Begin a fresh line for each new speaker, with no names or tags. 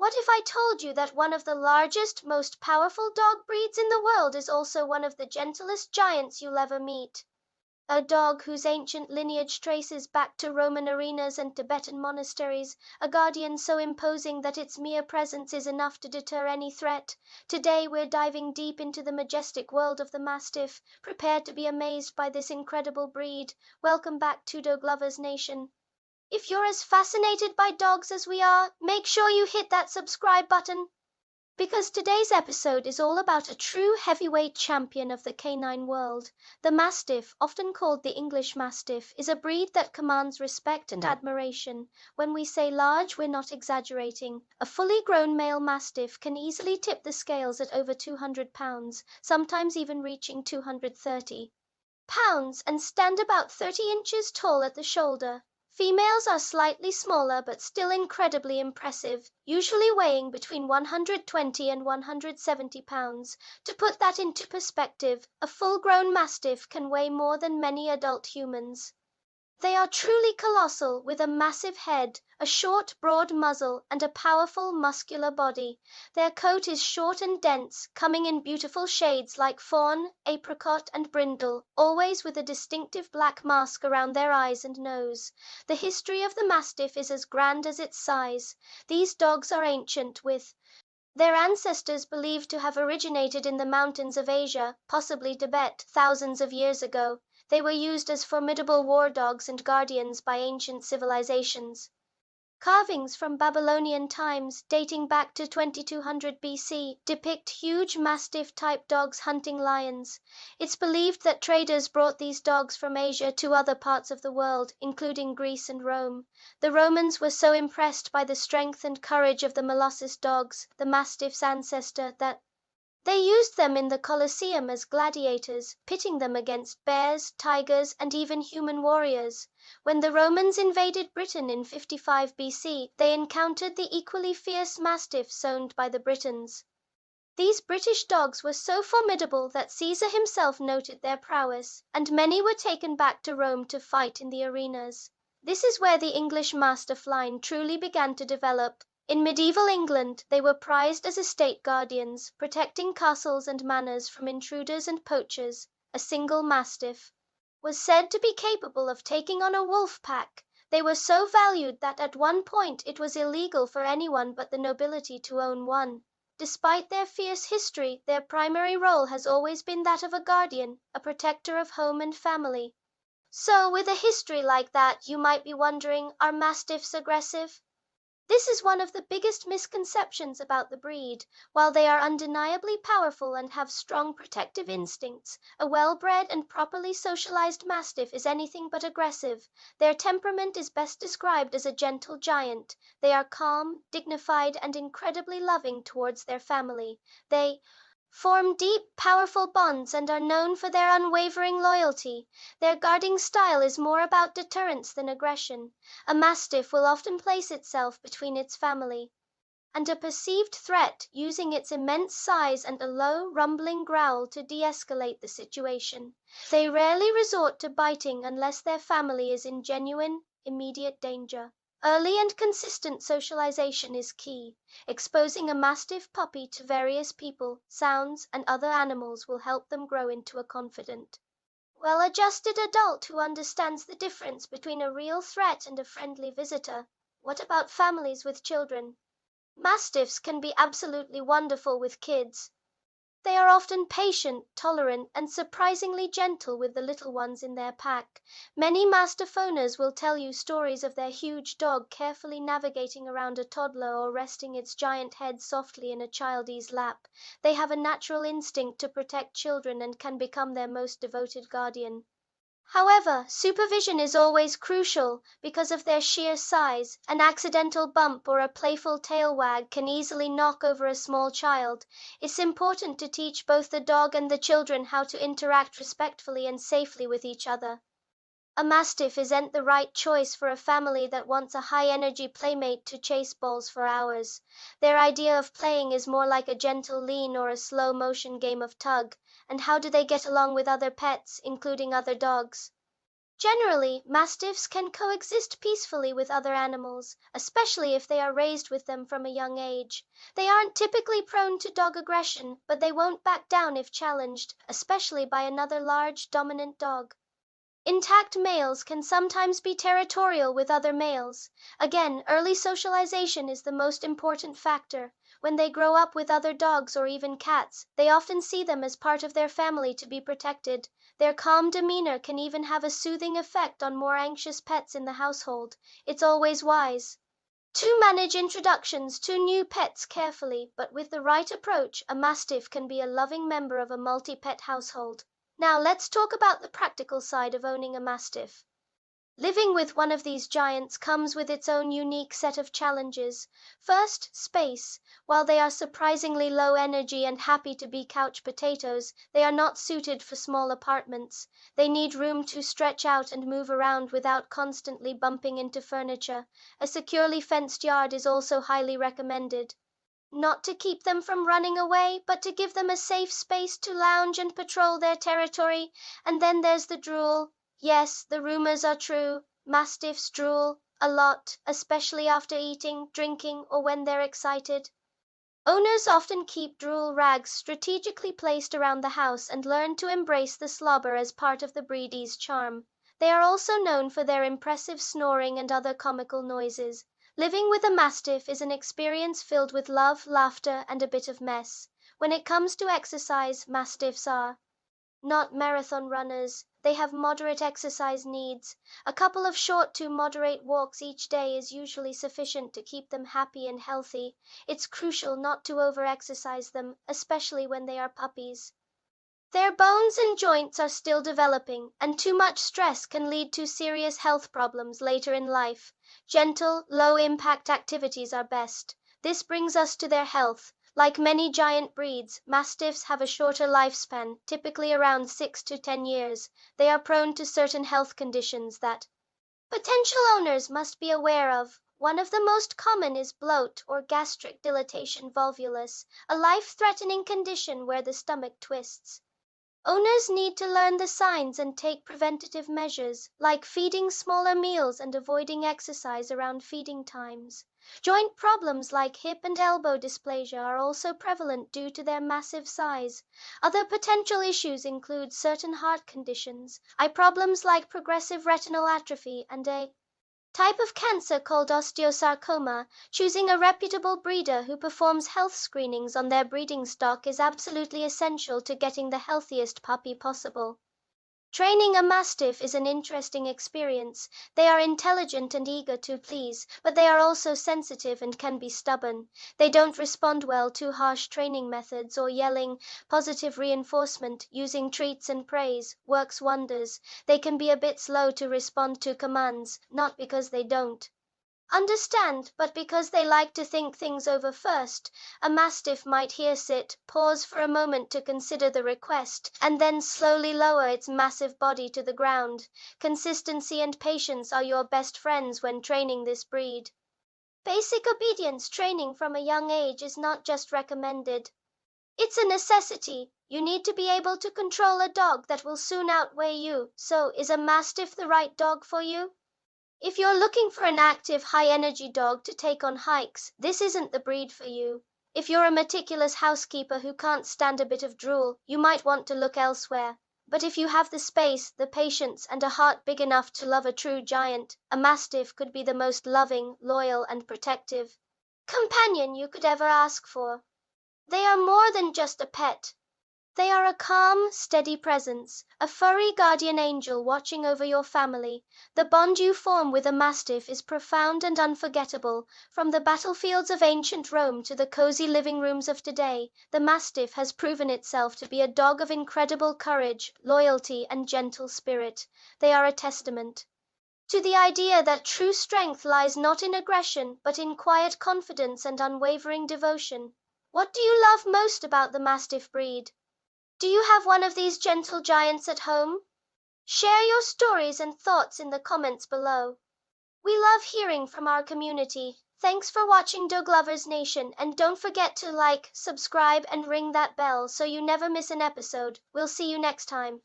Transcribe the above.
What if I told you that one of the largest, most powerful dog breeds in the world is also one of the gentlest giants you'll ever meet? A dog whose ancient lineage traces back to Roman arenas and Tibetan monasteries, a guardian so imposing that its mere presence is enough to deter any threat. Today we're diving deep into the majestic world of the mastiff, prepared to be amazed by this incredible breed. Welcome back to DogLovers Nation. If you're as fascinated by dogs as we are, make sure you hit that subscribe button, because today's episode is all about a true heavyweight champion of the canine world. The Mastiff, often called the English Mastiff, is a breed that commands respect and admiration. When we say large, we're not exaggerating. A fully grown male Mastiff can easily tip the scales at over 200 pounds, sometimes even reaching 230 pounds, and stand about 30 inches tall at the shoulder. Females are slightly smaller but still incredibly impressive, usually weighing between 120 and 170 pounds. To put that into perspective, a full-grown Mastiff can weigh more than many adult humans. They are truly colossal, with a massive head, a short, broad muzzle, and a powerful, muscular body. Their coat is short and dense, coming in beautiful shades like fawn, apricot, and brindle, always with a distinctive black mask around their eyes and nose. The history of the Mastiff is as grand as its size. These dogs are ancient, with their ancestors believed to have originated in the mountains of Asia, possibly Tibet, thousands of years ago. They were used as formidable war dogs and guardians by ancient civilizations. Carvings from Babylonian times, dating back to 2200 BC, depict huge Mastiff-type dogs hunting lions. It's believed that traders brought these dogs from Asia to other parts of the world, including Greece and Rome. The Romans were so impressed by the strength and courage of the Molossus dogs, the Mastiff's ancestor, that they used them in the Colosseum as gladiators, pitting them against bears, tigers, and even human warriors. When the Romans invaded Britain in 55 BC, they encountered the equally fierce Mastiffs owned by the Britons. These British dogs were so formidable that Caesar himself noted their prowess, and many were taken back to Rome to fight in the arenas. This is where the English Mastiff line truly began to develop. In medieval England, they were prized as estate guardians, protecting castles and manors from intruders and poachers. A single Mastiff was said to be capable of taking on a wolf pack. They were so valued that at one point it was illegal for anyone but the nobility to own one. Despite their fierce history, their primary role has always been that of a guardian, a protector of home and family. So, with a history like that, you might be wondering, are Mastiffs aggressive? This is one of the biggest misconceptions about the breed. While they are undeniably powerful and have strong protective instincts, a well-bred and properly socialized Mastiff is anything but aggressive. Their temperament is best described as a gentle giant. They are calm, dignified, and incredibly loving towards their family. They form deep, powerful bonds and are known for their unwavering loyalty. Their guarding style is more about deterrence than aggression. A Mastiff will often place itself between its family and a perceived threat, using its immense size and a low, rumbling growl to de-escalate the situation. They rarely resort to biting unless their family is in genuine, immediate danger. Early and consistent socialization is key. Exposing a Mastiff puppy to various people, sounds, and other animals will help them grow into a confident, well-adjusted adult who understands the difference between a real threat and a friendly visitor. What about families with children? Mastiffs can be absolutely wonderful with kids. They are often patient, tolerant, and surprisingly gentle with the little ones in their pack. Many Mastiff owners will tell you stories of their huge dog carefully navigating around a toddler or resting its giant head softly in a child's lap. They have a natural instinct to protect children and can become their most devoted guardian. However, supervision is always crucial because of their sheer size. An accidental bump or a playful tail wag can easily knock over a small child. It's important to teach both the dog and the children how to interact respectfully and safely with each other. A Mastiff isn't the right choice for a family that wants a high-energy playmate to chase balls for hours. Their idea of playing is more like a gentle lean or a slow-motion game of tug. And how do they get along with other pets, including other dogs? Generally, mastiffs can coexist peacefully with other animals, especially if they are raised with them from a young age. They aren't typically prone to dog aggression, but they won't back down if challenged, especially by another large, dominant dog. Intact males can sometimes be territorial with other males. Again, early socialization is the most important factor. When they grow up with other dogs or even cats, they often see them as part of their family to be protected. Their calm demeanor can even have a soothing effect on more anxious pets in the household. It's always wise to manage introductions to new pets carefully, but with the right approach, a mastiff can be a loving member of a multi-pet household. Now let's talk about the practical side of owning a mastiff. Living with one of these giants comes with its own unique set of challenges. First, space. While they are surprisingly low energy and happy to be couch potatoes, they are not suited for small apartments. They need room to stretch out and move around without constantly bumping into furniture. A securely fenced yard is also highly recommended. Not to keep them from running away, but to give them a safe space to lounge and patrol their territory. And then there's the drool. Yes, the rumors are true. Mastiffs drool a lot, especially after eating, drinking, or when they're excited. Owners often keep drool rags strategically placed around the house and learn to embrace the slobber as part of the breed's charm. They are also known for their impressive snoring and other comical noises. Living with a mastiff is an experience filled with love, laughter, and a bit of mess. When it comes to exercise, mastiffs are not marathon runners. They have moderate exercise needs. A couple of short to moderate walks each day is usually sufficient to keep them happy and healthy. It's crucial not to over-exercise them, especially when they are puppies. Their bones and joints are still developing, and too much stress can lead to serious health problems later in life. Gentle, low-impact activities are best. This brings us to their health. Like many giant breeds, mastiffs have a shorter lifespan, typically around 6 to 10 years. They are prone to certain health conditions that potential owners must be aware of. One of the most common is bloat or gastric dilatation volvulus, a life-threatening condition where the stomach twists. Owners need to learn the signs and take preventative measures, like feeding smaller meals and avoiding exercise around feeding times. Joint problems like hip and elbow dysplasia are also prevalent due to their massive size. Other potential issues include certain heart conditions, eye problems like progressive retinal atrophy, and a type of cancer called osteosarcoma. Choosing a reputable breeder who performs health screenings on their breeding stock is absolutely essential to getting the healthiest puppy possible. Training a mastiff is an interesting experience. They are intelligent and eager to please, but they are also sensitive and can be stubborn. They don't respond well to harsh training methods or yelling. Positive reinforcement, using treats and praise, works wonders. They can be a bit slow to respond to commands, not because they don't understand, but because they like to think things over first. A mastiff might hear sit, pause for a moment to consider the request, and then slowly lower its massive body to the ground. Consistency and patience are your best friends when training this breed. Basic obedience training from a young age is not just recommended. It's a necessity. You need to be able to control a dog that will soon outweigh you. So, is a mastiff the right dog for you? If you're looking for an active, high-energy dog to take on hikes, this isn't the breed for you. If you're a meticulous housekeeper who can't stand a bit of drool, you might want to look elsewhere. But if you have the space, the patience, and a heart big enough to love a true giant, a mastiff could be the most loving, loyal, and protective companion you could ever ask for. They are more than just a pet. They are a calm, steady presence, a furry guardian angel watching over your family. The bond you form with a mastiff is profound and unforgettable. From the battlefields of ancient Rome to the cozy living rooms of today, the mastiff has proven itself to be a dog of incredible courage, loyalty, and gentle spirit. They are a testament to the idea that true strength lies not in aggression, but in quiet confidence and unwavering devotion. What do you love most about the mastiff breed? Do you have one of these gentle giants at home? Share your stories and thoughts in the comments below. We love hearing from our community. Thanks for watching DogLovers Nation, and don't forget to like, subscribe, and ring that bell so you never miss an episode. We'll see you next time.